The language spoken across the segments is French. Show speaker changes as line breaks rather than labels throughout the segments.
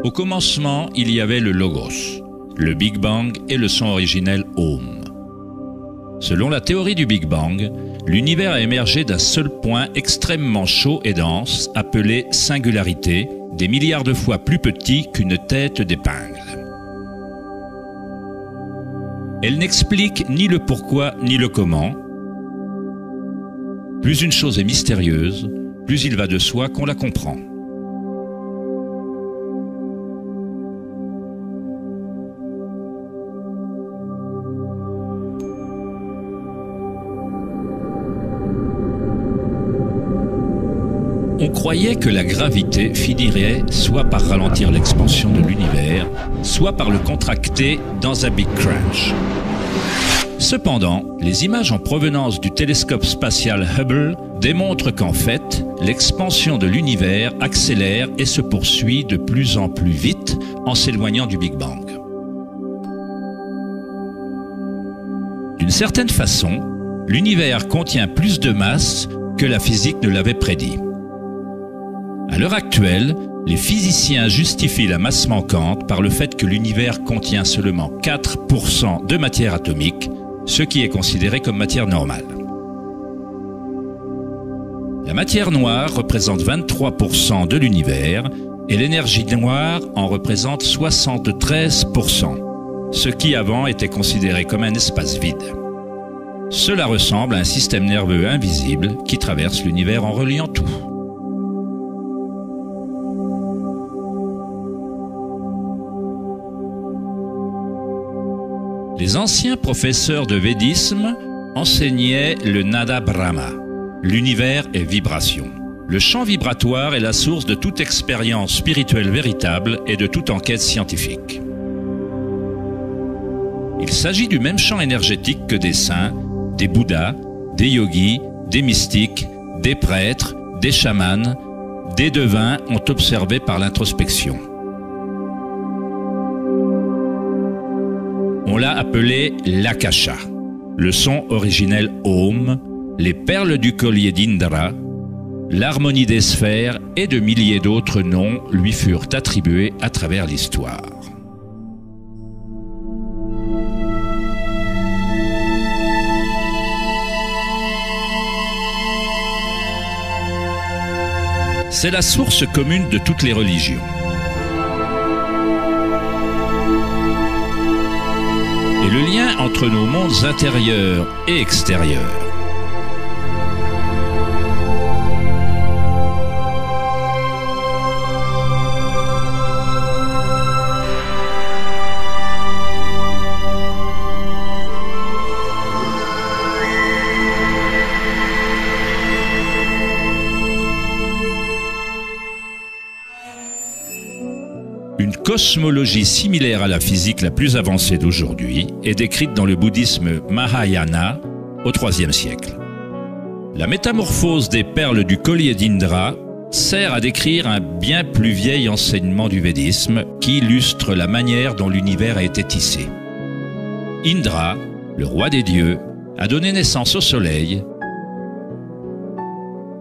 Au commencement, il y avait le Logos, le Big Bang et le son originel Om. Selon la théorie du Big Bang, l'univers a émergé d'un seul point extrêmement chaud et dense, appelé singularité, des milliards de fois plus petit qu'une tête d'épingle. Elle n'explique ni le pourquoi ni le comment. Plus une chose est mystérieuse, plus il va de soi qu'on la comprend. On croyait que la gravité finirait soit par ralentir l'expansion de l'univers, soit par le contracter dans un Big Crunch. Cependant, les images en provenance du télescope spatial Hubble démontrent qu'en fait, l'expansion de l'univers accélère et se poursuit de plus en plus vite en s'éloignant du Big Bang. D'une certaine façon, l'univers contient plus de masse que la physique ne l'avait prédit. À l'heure actuelle, les physiciens justifient la masse manquante par le fait que l'univers contient seulement 4% de matière atomique, ce qui est considéré comme matière normale. La matière noire représente 23% de l'univers et l'énergie noire en représente 73%, ce qui avant était considéré comme un espace vide. Cela ressemble à un système nerveux invisible qui traverse l'univers en reliant tout. Les anciens professeurs de védisme enseignaient le Nada Brahma. L'univers est vibration. Le champ vibratoire est la source de toute expérience spirituelle véritable et de toute enquête scientifique. Il s'agit du même champ énergétique que des saints, des bouddhas, des yogis, des mystiques, des prêtres, des chamans, des devins ont observé par l'introspection. On l'a appelé l'Akasha, le son originel Om, les perles du collier d'Indra, l'harmonie des sphères et de milliers d'autres noms lui furent attribués à travers l'histoire. C'est la source commune de toutes les religions. Et le lien entre nos mondes intérieurs et extérieurs. Une cosmologie similaire à la physique la plus avancée d'aujourd'hui est décrite dans le bouddhisme Mahayana au IIIe siècle. La métamorphose des perles du collier d'Indra sert à décrire un bien plus vieil enseignement du védisme qui illustre la manière dont l'univers a été tissé. Indra, le roi des dieux, a donné naissance au soleil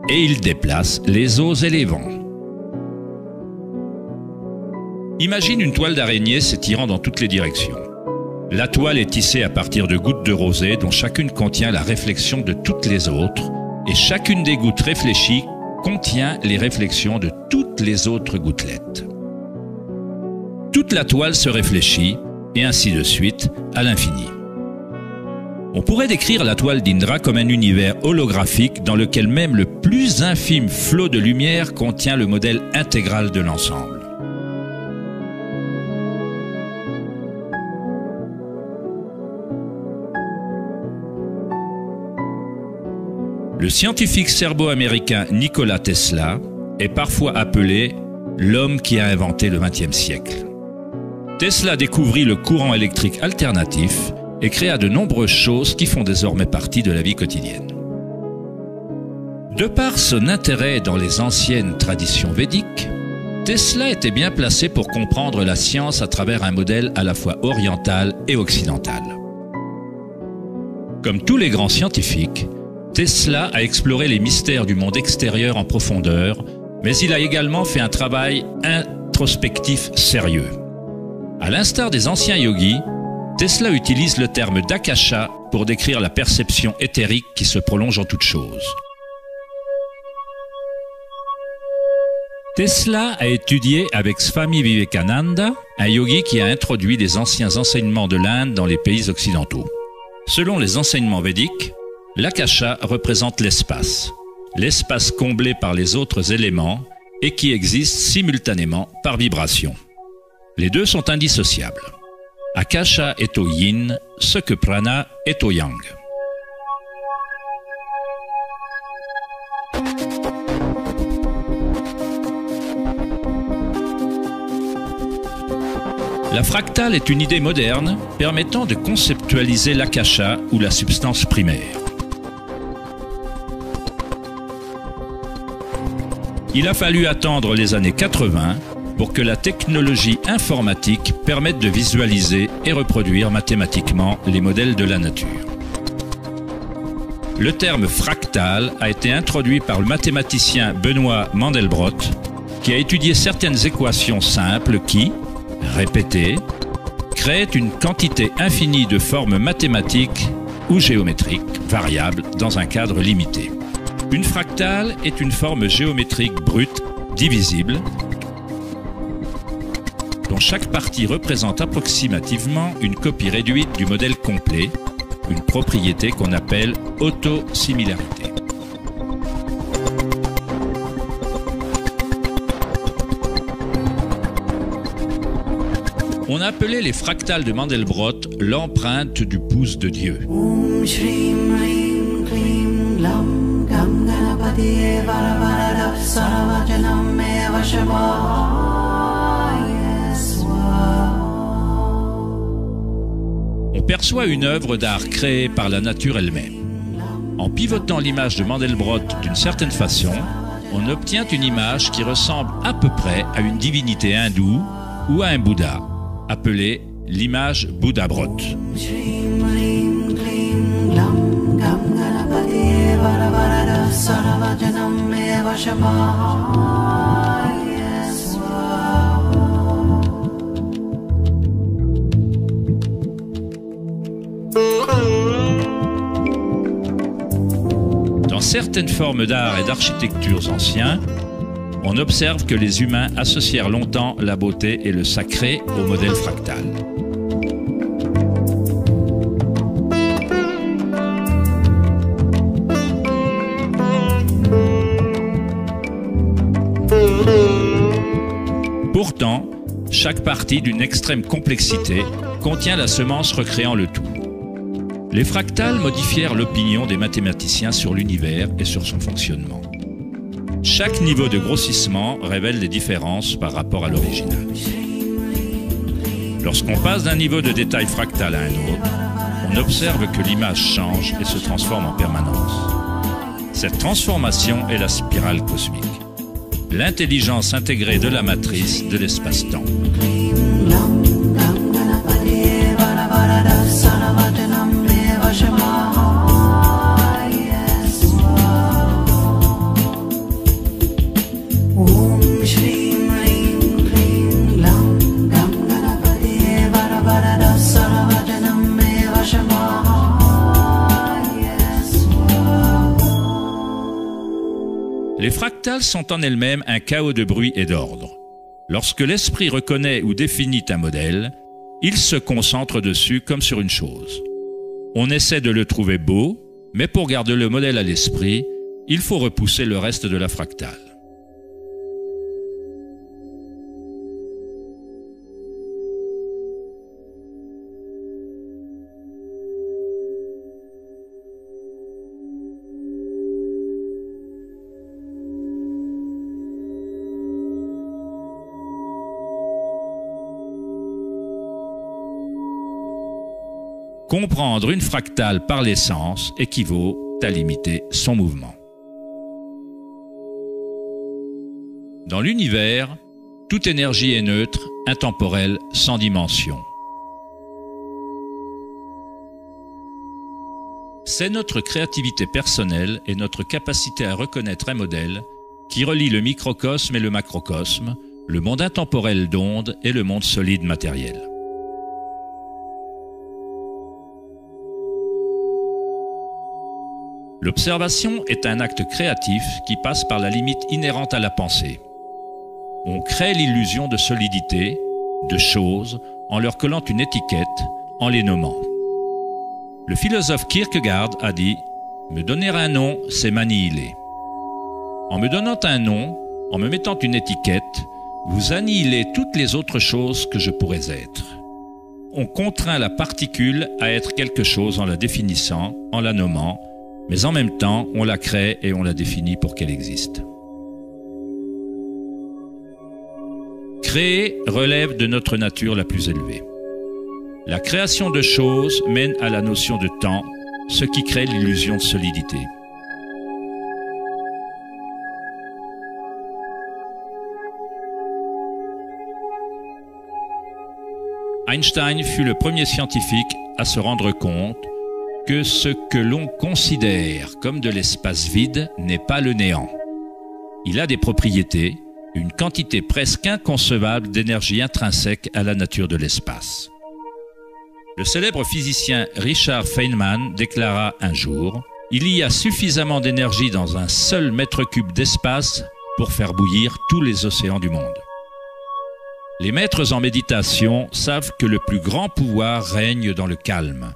et il déplace les eaux et les vents. Imagine une toile d'araignée s'étirant dans toutes les directions. La toile est tissée à partir de gouttes de rosée dont chacune contient la réflexion de toutes les autres et chacune des gouttes réfléchies contient les réflexions de toutes les autres gouttelettes. Toute la toile se réfléchit et ainsi de suite à l'infini. On pourrait décrire la toile d'Indra comme un univers holographique dans lequel même le plus infime flot de lumière contient le modèle intégral de l'ensemble. Le scientifique serbo-américain Nikola Tesla est parfois appelé l'homme qui a inventé le XXe siècle. Tesla découvrit le courant électrique alternatif et créa de nombreuses choses qui font désormais partie de la vie quotidienne. De par son intérêt dans les anciennes traditions védiques, Tesla était bien placé pour comprendre la science à travers un modèle à la fois oriental et occidental. Comme tous les grands scientifiques, Tesla a exploré les mystères du monde extérieur en profondeur, mais il a également fait un travail introspectif introspectif sérieux. À l'instar des anciens yogis, Tesla utilise le terme d'akasha pour décrire la perception éthérique qui se prolonge en toute chose. Tesla a étudié avec Swami Vivekananda, un yogi qui a introduit les anciens enseignements de l'Inde dans les pays occidentaux. Selon les enseignements védiques, l'akasha représente l'espace comblé par les autres éléments et qui existe simultanément par vibration. Les deux sont indissociables. Akasha est au yin, ce que prana est au yang. La fractale est une idée moderne permettant de conceptualiser l'akasha ou la substance primaire. Il a fallu attendre les années 80 pour que la technologie informatique permette de visualiser et reproduire mathématiquement les modèles de la nature. Le terme fractal a été introduit par le mathématicien Benoît Mandelbrot, qui a étudié certaines équations simples qui, répétées, créent une quantité infinie de formes mathématiques ou géométriques variables dans un cadre limité. Une fractale est une forme géométrique brute, divisible, dont chaque partie représente approximativement une copie réduite du modèle complet, une propriété qu'on appelle autosimilarité. On appelait les fractales de Mandelbrot l'empreinte du pouce de Dieu. On perçoit une œuvre d'art créée par la nature elle-même. En pivotant l'image de Mandelbrot d'une certaine façon, on obtient une image qui ressemble à peu près à une divinité hindoue ou à un Bouddha, appelée l'image Bouddha-Brot. Dans certaines formes d'art et d'architectures anciens, on observe que les humains associèrent longtemps la beauté et le sacré au modèle fractal. Pourtant, chaque partie d'une extrême complexité contient la semence recréant le tout. Les fractales modifièrent l'opinion des mathématiciens sur l'univers et sur son fonctionnement. Chaque niveau de grossissement révèle des différences par rapport à l'original. Lorsqu'on passe d'un niveau de détail fractal à un autre, on observe que l'image change et se transforme en permanence. Cette transformation est la spirale cosmique, l'intelligence intégrée de la matrice de l'espace-temps. Les fractales sont en elles-mêmes un chaos de bruit et d'ordre. Lorsque l'esprit reconnaît ou définit un modèle, il se concentre dessus comme sur une chose. On essaie de le trouver beau, mais pour garder le modèle à l'esprit, il faut repousser le reste de la fractale. Comprendre une fractale par l'essence équivaut à limiter son mouvement. Dans l'univers, toute énergie est neutre, intemporelle, sans dimension. C'est notre créativité personnelle et notre capacité à reconnaître un modèle qui relie le microcosme et le macrocosme, le monde intemporel d'ondes et le monde solide matériel. L'observation est un acte créatif qui passe par la limite inhérente à la pensée. On crée l'illusion de solidité, de choses, en leur collant une étiquette, en les nommant. Le philosophe Kierkegaard a dit « Me donner un nom, c'est m'annihiler ». En me donnant un nom, en me mettant une étiquette, vous annihilez toutes les autres choses que je pourrais être. On contraint la particule à être quelque chose en la définissant, en la nommant, mais en même temps, on la crée et on la définit pour qu'elle existe. Créer relève de notre nature la plus élevée. La création de choses mène à la notion de temps, ce qui crée l'illusion de solidité. Einstein fut le premier scientifique à se rendre compte que ce que l'on considère comme de l'espace vide n'est pas le néant. Il a des propriétés, une quantité presque inconcevable d'énergie intrinsèque à la nature de l'espace. Le célèbre physicien Richard Feynman déclara un jour « Il y a suffisamment d'énergie dans un seul mètre cube d'espace pour faire bouillir tous les océans du monde. » Les maîtres en méditation savent que le plus grand pouvoir règne dans le calme.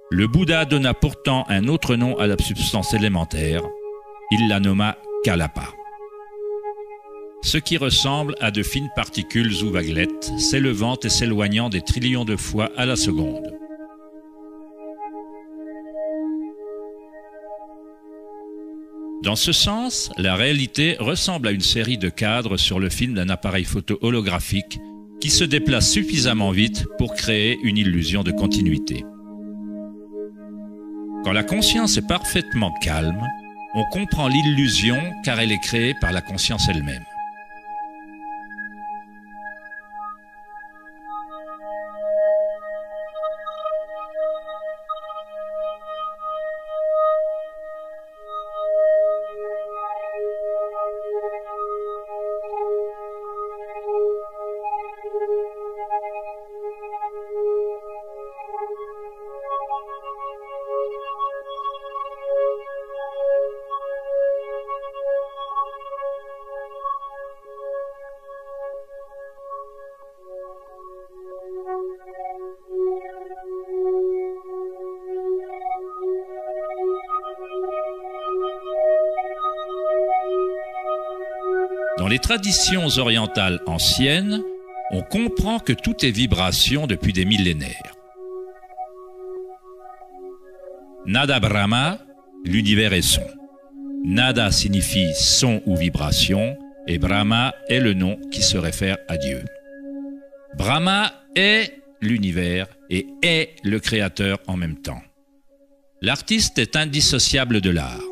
Le Bouddha donna pourtant un autre nom à la substance élémentaire. Il la nomma Kalapa. Ce qui ressemble à de fines particules ou vaguelettes, s'élevant et s'éloignant des trillions de fois à la seconde. Dans ce sens, la réalité ressemble à une série de cadres sur le film d'un appareil photo holographique qui se déplace suffisamment vite pour créer une illusion de continuité. Quand la conscience est parfaitement calme, on comprend l'illusion car elle est créée par la conscience elle-même. Dans les traditions orientales anciennes, on comprend que tout est vibration depuis des millénaires. Nada Brahma, l'univers est son. Nada signifie son ou vibration, et Brahma est le nom qui se réfère à Dieu. Brahma est l'univers et est le créateur en même temps. L'artiste est indissociable de l'art.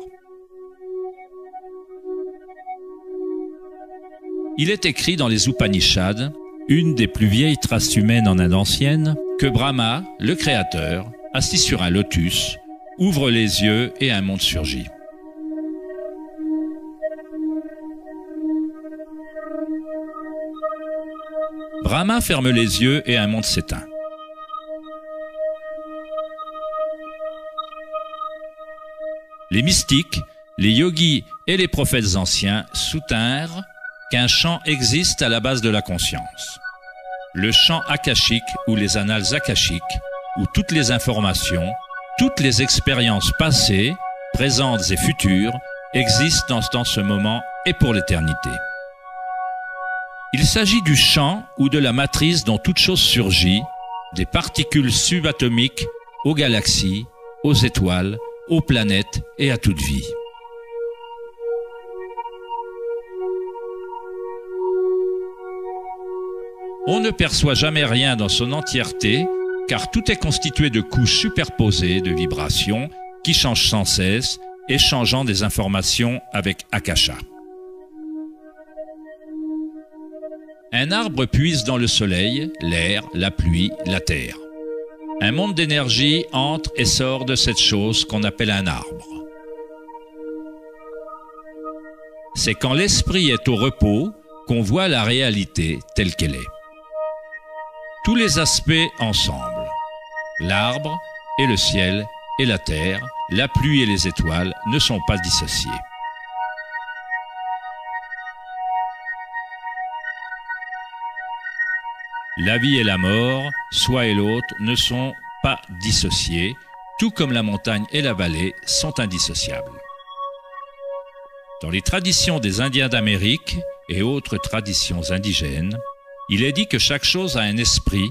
Il est écrit dans les Upanishads, une des plus vieilles traces humaines en Inde ancienne, que Brahma, le créateur, assis sur un lotus, ouvre les yeux et un monde surgit. Brahma ferme les yeux et un monde s'éteint. Les mystiques, les yogis et les prophètes anciens soutinrent qu'un champ existe à la base de la conscience. Le champ akashique ou les annales akashiques, où toutes les informations, toutes les expériences passées, présentes et futures existent dans ce moment et pour l'éternité. Il s'agit du champ ou de la matrice dont toute chose surgit, des particules subatomiques aux galaxies, aux étoiles, aux planètes et à toute vie. On ne perçoit jamais rien dans son entièreté, car tout est constitué de couches superposées de vibrations qui changent sans cesse, échangeant des informations avec Akasha. Un arbre puise dans le soleil, l'air, la pluie, la terre. Un monde d'énergie entre et sort de cette chose qu'on appelle un arbre. C'est quand l'esprit est au repos qu'on voit la réalité telle qu'elle est. Tous les aspects ensemble, l'arbre et le ciel et la terre, la pluie et les étoiles ne sont pas dissociés. La vie et la mort, soit et l'autre, ne sont pas dissociés, tout comme la montagne et la vallée sont indissociables. Dans les traditions des Indiens d'Amérique et autres traditions indigènes, il est dit que chaque chose a un esprit,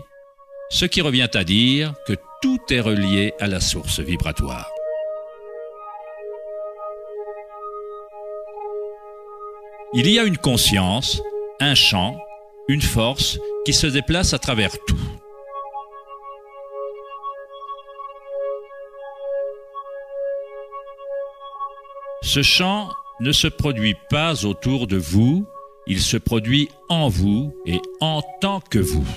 ce qui revient à dire que tout est relié à la source vibratoire. Il y a une conscience, un champ, une force qui se déplace à travers tout. Ce champ ne se produit pas autour de vous, il se produit en vous et en tant que vous.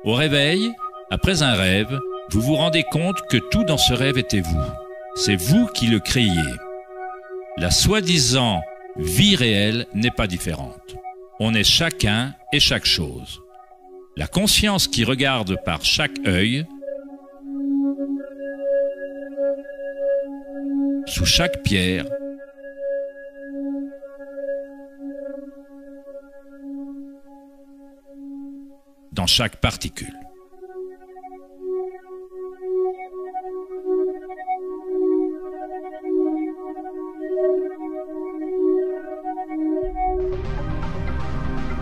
Au réveil, après un rêve, vous vous rendez compte que tout dans ce rêve était vous. C'est vous qui le créiez. La soi-disant vie réelle n'est pas différente. On est chacun et chaque chose. La conscience qui regarde par chaque œil, sous chaque pierre, dans chaque particule.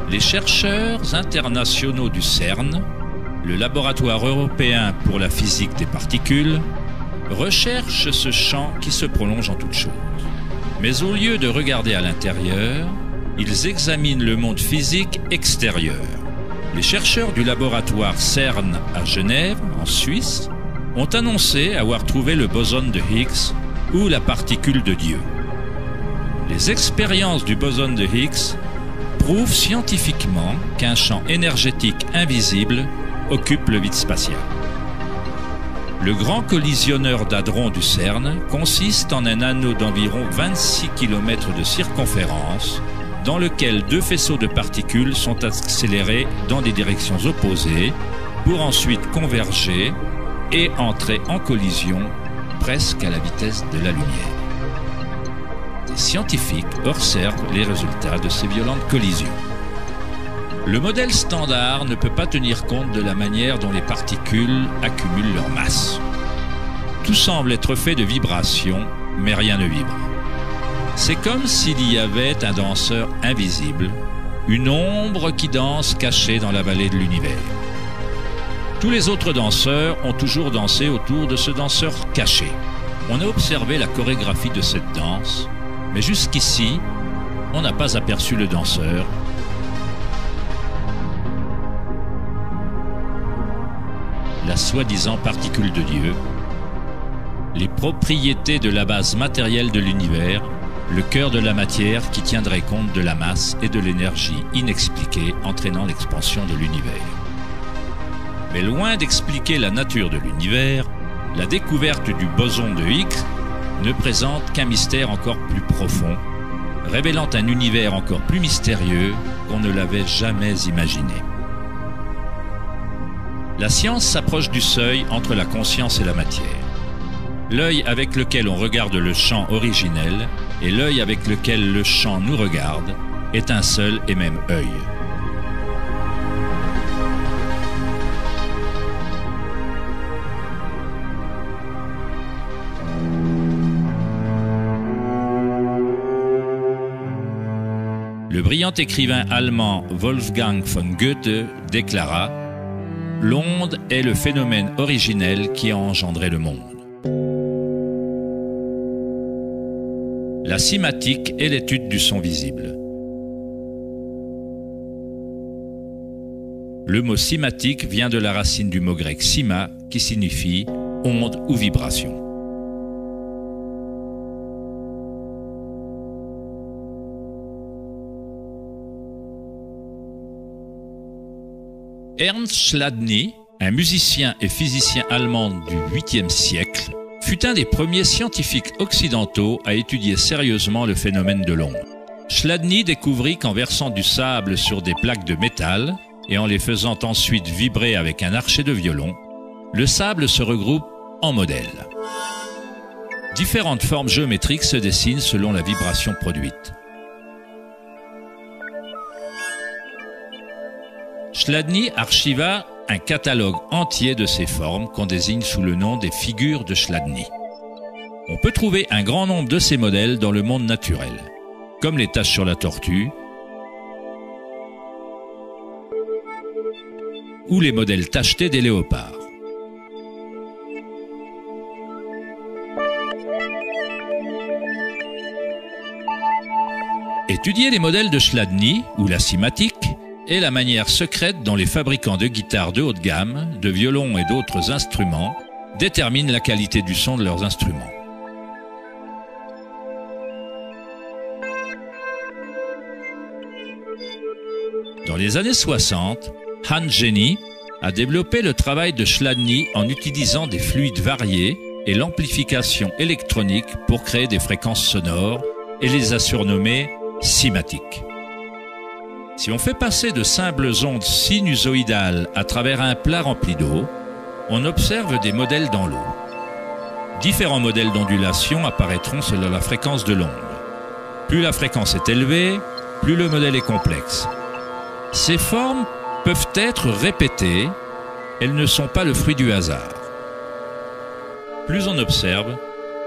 Les chercheurs internationaux du CERN, le laboratoire européen pour la physique des particules, recherchent ce champ qui se prolonge en toutes choses. Mais au lieu de regarder à l'intérieur, ils examinent le monde physique extérieur. Les chercheurs du laboratoire CERN à Genève, en Suisse, ont annoncé avoir trouvé le boson de Higgs ou la particule de Dieu. Les expériences du boson de Higgs prouvent scientifiquement qu'un champ énergétique invisible occupe le vide spatial. Le grand collisionneur d'hadrons du CERN consiste en un anneau d'environ 26 km de circonférence dans lequel deux faisceaux de particules sont accélérés dans des directions opposées pour ensuite converger et entrer en collision presque à la vitesse de la lumière. Des scientifiques observent les résultats de ces violentes collisions. Le modèle standard ne peut pas tenir compte de la manière dont les particules accumulent leur masse. Tout semble être fait de vibrations, mais rien ne vibre. C'est comme s'il y avait un danseur invisible, une ombre qui danse cachée dans la vallée de l'univers. Tous les autres danseurs ont toujours dansé autour de ce danseur caché. On a observé la chorégraphie de cette danse, mais jusqu'ici, on n'a pas aperçu le danseur. La soi-disant particule de Dieu, les propriétés de la base matérielle de l'univers, le cœur de la matière qui tiendrait compte de la masse et de l'énergie inexpliquée entraînant l'expansion de l'univers. Mais loin d'expliquer la nature de l'univers, la découverte du boson de Higgs ne présente qu'un mystère encore plus profond, révélant un univers encore plus mystérieux qu'on ne l'avait jamais imaginé. La science s'approche du seuil entre la conscience et la matière. L'œil avec lequel on regarde le champ originel et l'œil avec lequel le champ nous regarde est un seul et même œil. Le brillant écrivain allemand Wolfgang von Goethe déclara « L'onde est le phénomène originel qui a engendré le monde. » La cymatique est l'étude du son visible. Le mot cymatique vient de la racine du mot grec cyma qui signifie onde ou vibration. Ernst Chladni, un musicien et physicien allemand du 8e siècle, fut un des premiers scientifiques occidentaux à étudier sérieusement le phénomène de l'onde. Chladni découvrit qu'en versant du sable sur des plaques de métal et en les faisant ensuite vibrer avec un archet de violon, le sable se regroupe en modèles. Différentes formes géométriques se dessinent selon la vibration produite. Chladni archiva un catalogue entier de ces formes qu'on désigne sous le nom des figures de Chladni. On peut trouver un grand nombre de ces modèles dans le monde naturel, comme les taches sur la tortue ou les modèles tachetés des léopards. Étudier les modèles de Chladni ou la cymatique est la manière secrète dont les fabricants de guitares de haute gamme, de violons et d'autres instruments déterminent la qualité du son de leurs instruments. Dans les années 60, Hans Jenny a développé le travail de Chladni en utilisant des fluides variés et l'amplification électronique pour créer des fréquences sonores et les a surnommées cymatiques. Si on fait passer de simples ondes sinusoïdales à travers un plat rempli d'eau, on observe des modèles dans l'eau. Différents modèles d'ondulation apparaîtront selon la fréquence de l'onde. Plus la fréquence est élevée, plus le modèle est complexe. Ces formes peuvent être répétées, elles ne sont pas le fruit du hasard. Plus on observe,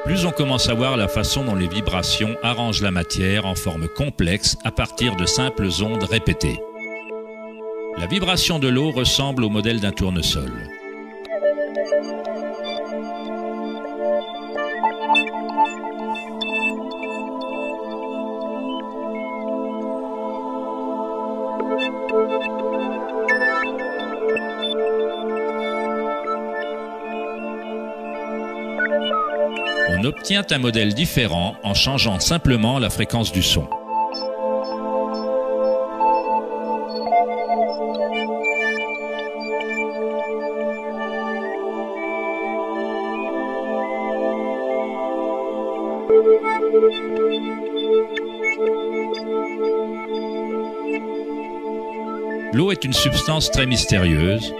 plus on commence à voir la façon dont les vibrations arrangent la matière en forme complexe à partir de simples ondes répétées. La vibration de l'eau ressemble au modèle d'un tournesol. On obtient un modèle différent en changeant simplement la fréquence du son. L'eau est une substance très mystérieuse.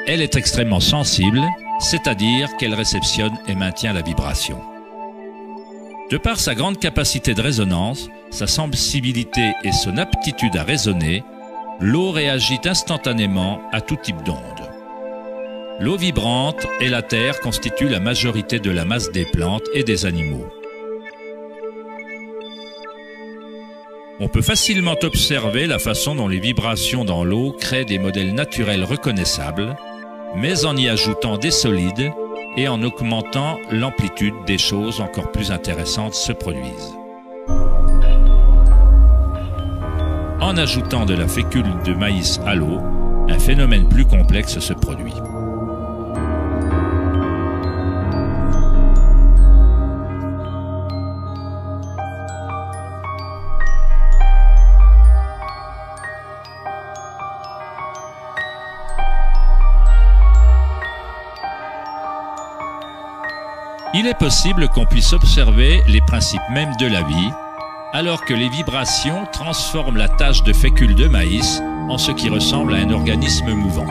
Elle est extrêmement sensible, c'est-à-dire qu'elle réceptionne et maintient la vibration. De par sa grande capacité de résonance, sa sensibilité et son aptitude à résonner, l'eau réagit instantanément à tout type d'onde. L'eau vibrante et la terre constituent la majorité de la masse des plantes et des animaux. On peut facilement observer la façon dont les vibrations dans l'eau créent des modèles naturels reconnaissables, mais en y ajoutant des solides et en augmentant l'amplitude, des choses encore plus intéressantes se produisent. En ajoutant de la fécule de maïs à l'eau, un phénomène plus complexe se produit. Il est possible qu'on puisse observer les principes mêmes de la vie, alors que les vibrations transforment la tache de fécule de maïs en ce qui ressemble à un organisme mouvant.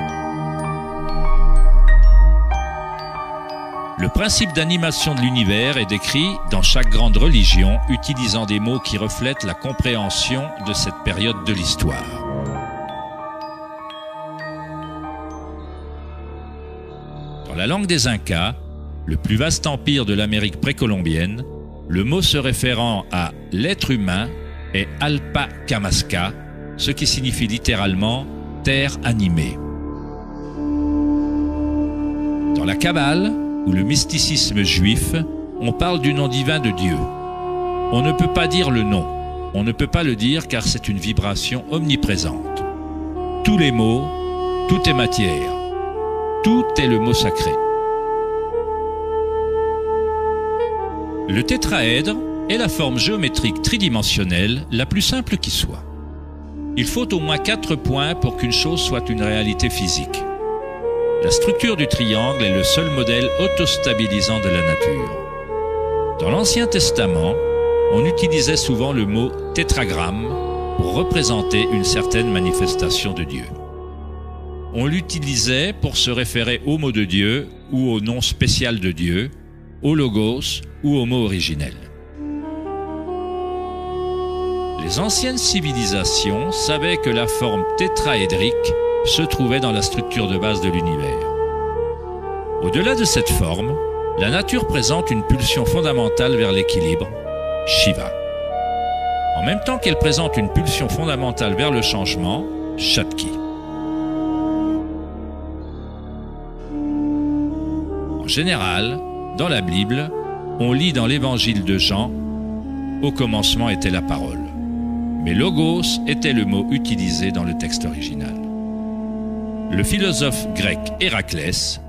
Le principe d'animation de l'univers est décrit dans chaque grande religion, utilisant des mots qui reflètent la compréhension de cette période de l'histoire. Dans la langue des Incas, le plus vaste empire de l'Amérique précolombienne, le mot se référant à l'être humain est Alpacamasca, ce qui signifie littéralement « terre animée ». Dans la Kabbale, ou le mysticisme juif, on parle du nom divin de Dieu. On ne peut pas dire le nom, on ne peut pas le dire car c'est une vibration omniprésente. Tous les mots, tout est matière, tout est le mot sacré. Le tétraèdre est la forme géométrique tridimensionnelle la plus simple qui soit. Il faut au moins 4 points pour qu'une chose soit une réalité physique. La structure du triangle est le seul modèle autostabilisant de la nature. Dans l'Ancien Testament, on utilisait souvent le mot tétragramme pour représenter une certaine manifestation de Dieu. On l'utilisait pour se référer au mot de Dieu ou au nom spécial de Dieu, au logos ou au mot originel. Les anciennes civilisations savaient que la forme tétraédrique se trouvait dans la structure de base de l'univers. Au-delà de cette forme, la nature présente une pulsion fondamentale vers l'équilibre, Shiva. En même temps qu'elle présente une pulsion fondamentale vers le changement, Shakti. En général, dans la Bible, on lit dans l'évangile de Jean « Au commencement était la parole ». Mais logos était le mot utilisé dans le texte original. Le philosophe grec Héraclès,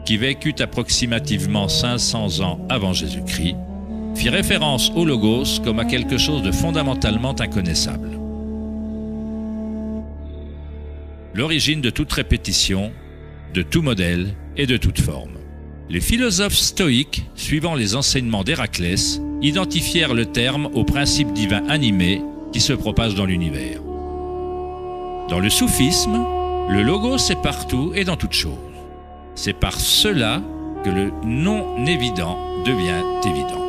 qui vécut approximativement 500 ans avant Jésus-Christ, fit référence au logos comme à quelque chose de fondamentalement inconnaissable. L'origine de toute répétition, de tout modèle et de toute forme. Les philosophes stoïques, suivant les enseignements d'Héraclès, identifièrent le terme au principe divin animé qui se propage dans l'univers. Dans le soufisme, le logos est partout et dans toute chose. C'est par cela que le non-évident devient évident.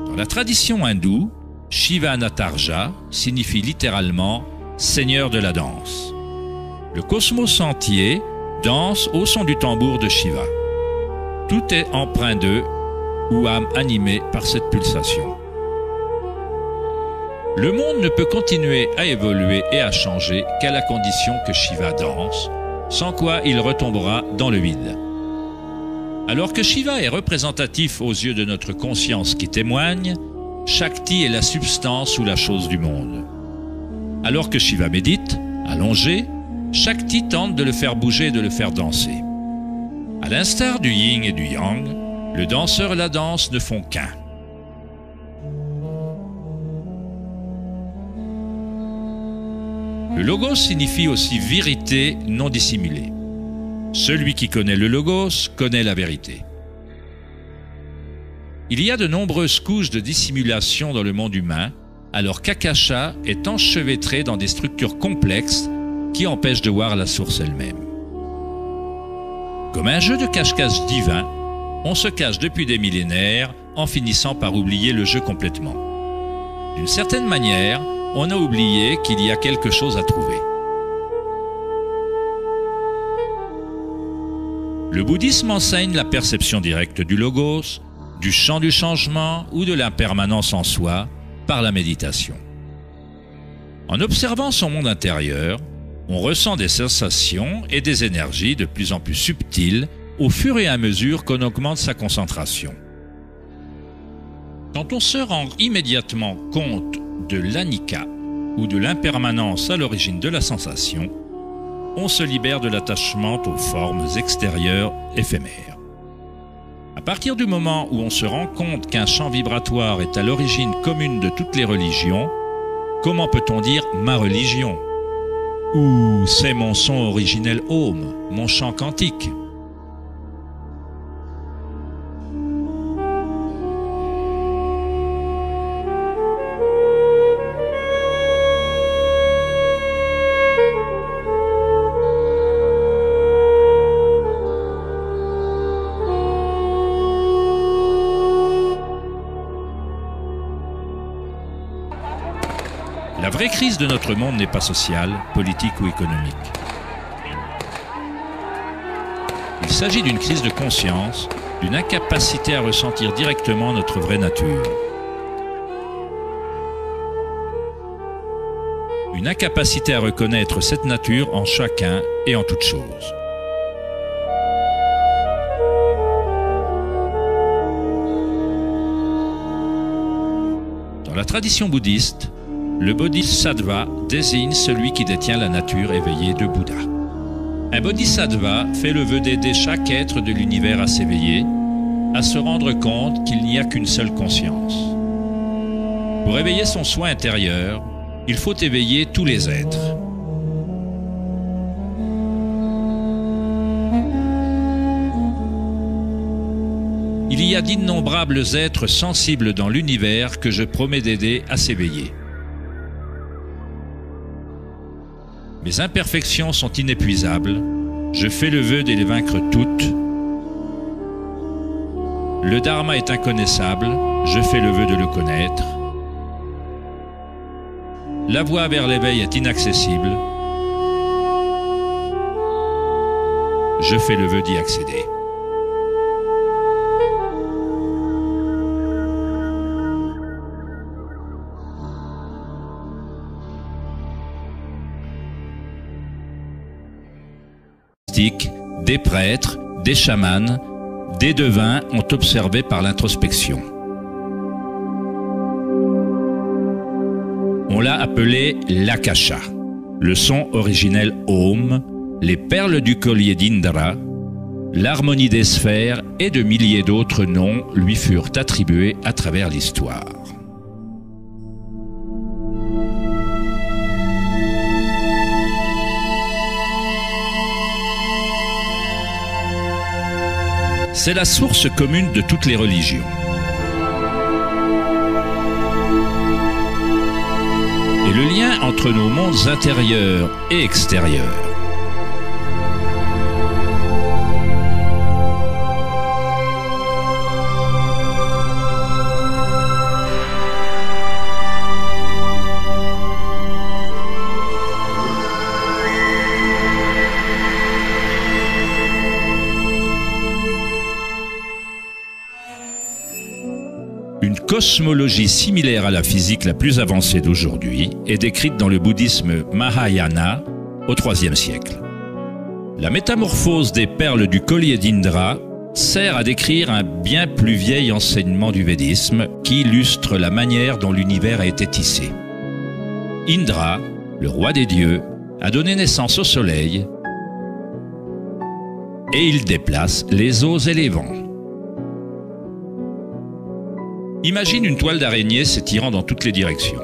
Dans la tradition hindoue, Shiva Natarja signifie littéralement « Seigneur de la danse ». Le cosmos entier danse au son du tambour de Shiva. Tout est empreint d'eux ou âme animée par cette pulsation. Le monde ne peut continuer à évoluer et à changer qu'à la condition que Shiva danse, sans quoi il retombera dans le vide. Alors que Shiva est représentatif aux yeux de notre conscience qui témoigne, Shakti est la substance ou la chose du monde. Alors que Shiva médite, allongé, Shakti tente de le faire bouger et de le faire danser. À l'instar du yin et du yang, le danseur et la danse ne font qu'un. Le logos signifie aussi vérité non dissimulée. Celui qui connaît le logos connaît la vérité. Il y a de nombreuses couches de dissimulation dans le monde humain, alors qu'Akasha est enchevêtré dans des structures complexes qui empêchent de voir la source elle-même. Comme un jeu de cache-cache divin, on se cache depuis des millénaires en finissant par oublier le jeu complètement. D'une certaine manière, on a oublié qu'il y a quelque chose à trouver. Le bouddhisme enseigne la perception directe du logos, du champ du changement ou de l'impermanence en soi par la méditation. En observant son monde intérieur, on ressent des sensations et des énergies de plus en plus subtiles au fur et à mesure qu'on augmente sa concentration. Quand on se rend immédiatement compte de l'anika ou de l'impermanence à l'origine de la sensation, on se libère de l'attachement aux formes extérieures éphémères. À partir du moment où on se rend compte qu'un champ vibratoire est à l'origine commune de toutes les religions, comment peut-on dire « ma religion » ou « c'est mon son originel Om, mon chant quantique ». La vraie crise de notre monde n'est pas sociale, politique ou économique. Il s'agit d'une crise de conscience, d'une incapacité à ressentir directement notre vraie nature. Une incapacité à reconnaître cette nature en chacun et en toute chose. Dans la tradition bouddhiste, le bodhisattva désigne celui qui détient la nature éveillée de Bouddha. Un bodhisattva fait le vœu d'aider chaque être de l'univers à s'éveiller, à se rendre compte qu'il n'y a qu'une seule conscience. Pour éveiller son soi intérieur, il faut éveiller tous les êtres. Il y a d'innombrables êtres sensibles dans l'univers que je promets d'aider à s'éveiller. Mes imperfections sont inépuisables, je fais le vœu de les vaincre toutes. Le dharma est inconnaissable, je fais le vœu de le connaître. La voie vers l'éveil est inaccessible, je fais le vœu d'y accéder. Des prêtres, des chamans, des devins ont observé par l'introspection. On l'a appelé l'Akasha, le son originel Om, les perles du collier d'Indra, l'harmonie des sphères et de milliers d'autres noms lui furent attribués à travers l'histoire. C'est la source commune de toutes les religions. Et le lien entre nos mondes intérieurs et extérieurs. Une cosmologie similaire à la physique la plus avancée d'aujourd'hui est décrite dans le bouddhisme Mahayana au IIIe siècle. La métamorphose des perles du collier d'Indra sert à décrire un bien plus vieil enseignement du védisme qui illustre la manière dont l'univers a été tissé. Indra, le roi des dieux, a donné naissance au soleil et il déplace les eaux et les vents. Imagine une toile d'araignée s'étirant dans toutes les directions.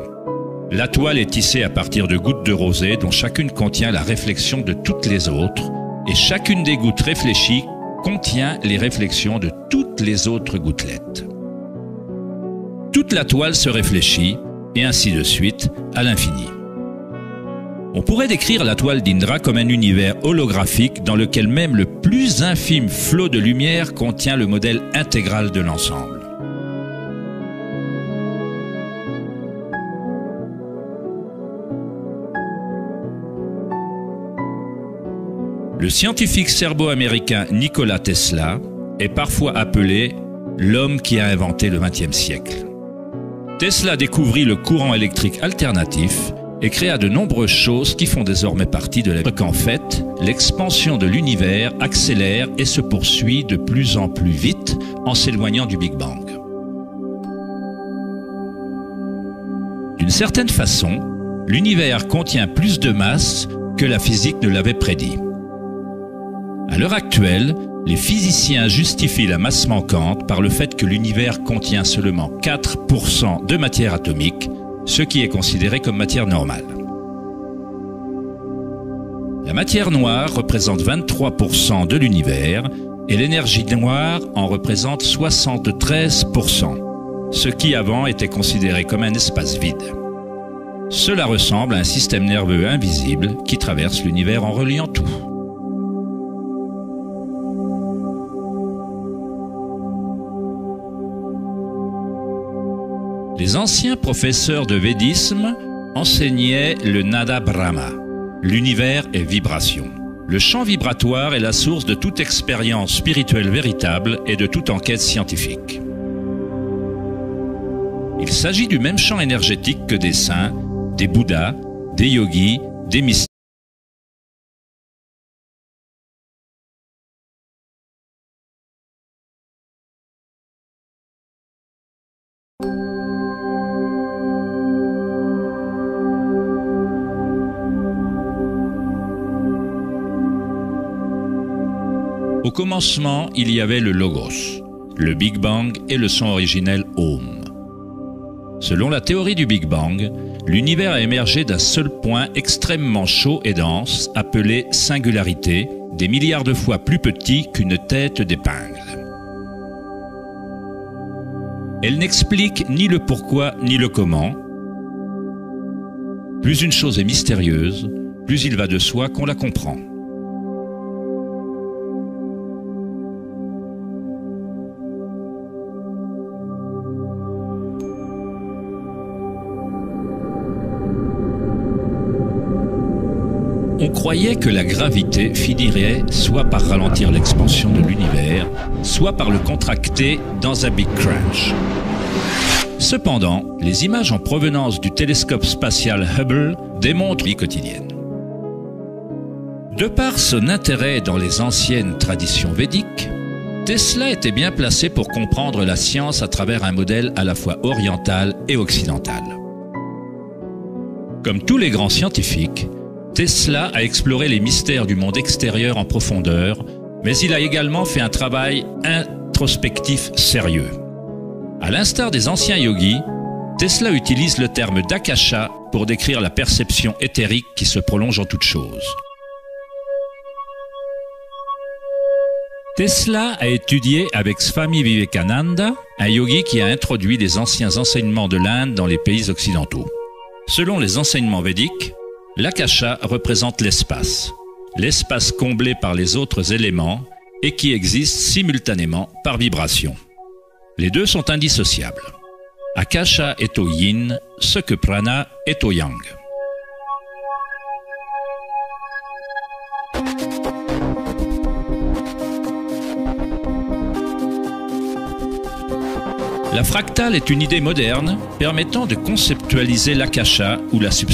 La toile est tissée à partir de gouttes de rosée dont chacune contient la réflexion de toutes les autres, et chacune des gouttes réfléchies contient les réflexions de toutes les autres gouttelettes. Toute la toile se réfléchit, et ainsi de suite, à l'infini. On pourrait décrire la toile d'Indra comme un univers holographique dans lequel même le plus infime flot de lumière contient le modèle intégral de l'ensemble. Le scientifique serbo-américain Nikola Tesla est parfois appelé l'homme qui a inventé le XXe siècle. Tesla découvrit le courant électrique alternatif et créa de nombreuses choses qui font désormais partie de la vie. En fait, l'expansion de l'univers accélère et se poursuit de plus en plus vite en s'éloignant du Big Bang. D'une certaine façon, l'univers contient plus de masse que la physique ne l'avait prédit. À l'heure actuelle, les physiciens justifient la masse manquante par le fait que l'univers contient seulement 4% de matière atomique, ce qui est considéré comme matière normale. La matière noire représente 23% de l'univers et l'énergie noire en représente 73%, ce qui avant était considéré comme un espace vide. Cela ressemble à un système nerveux invisible qui traverse l'univers en reliant tout. Les anciens professeurs de védisme enseignaient le Nada Brahma. L'univers est vibration. Le champ vibratoire est la source de toute expérience spirituelle véritable et de toute enquête scientifique. Il s'agit du même champ énergétique que des saints, des bouddhas, des yogis, des mystiques. Au commencement, il y avait le Logos, le Big Bang et le son originel Om. Selon la théorie du Big Bang, l'univers a émergé d'un seul point extrêmement chaud et dense, appelé singularité, des milliards de fois plus petit qu'une tête d'épingle. Elle n'explique ni le pourquoi ni le comment. Plus une chose est mystérieuse, plus il va de soi qu'on la comprend. On croyait que la gravité finirait soit par ralentir l'expansion de l'univers, soit par le contracter dans un Big Crunch. Cependant, les images en provenance du télescope spatial Hubble démontrent la vie quotidienne. De par son intérêt dans les anciennes traditions védiques, Tesla était bien placé pour comprendre la science à travers un modèle à la fois oriental et occidental. Comme tous les grands scientifiques, Tesla a exploré les mystères du monde extérieur en profondeur, mais il a également fait un travail introspectif sérieux. À l'instar des anciens yogis, Tesla utilise le terme d'akasha pour décrire la perception éthérique qui se prolonge en toute chose. Tesla a étudié avec Swami Vivekananda, un yogi qui a introduit les anciens enseignements de l'Inde dans les pays occidentaux. Selon les enseignements védiques, l'akasha représente l'espace comblé par les autres éléments et qui existe simultanément par vibration. Les deux sont indissociables. Akasha est au yin, ce que prana est au yang. La fractale est une idée moderne permettant de conceptualiser l'akasha ou la substance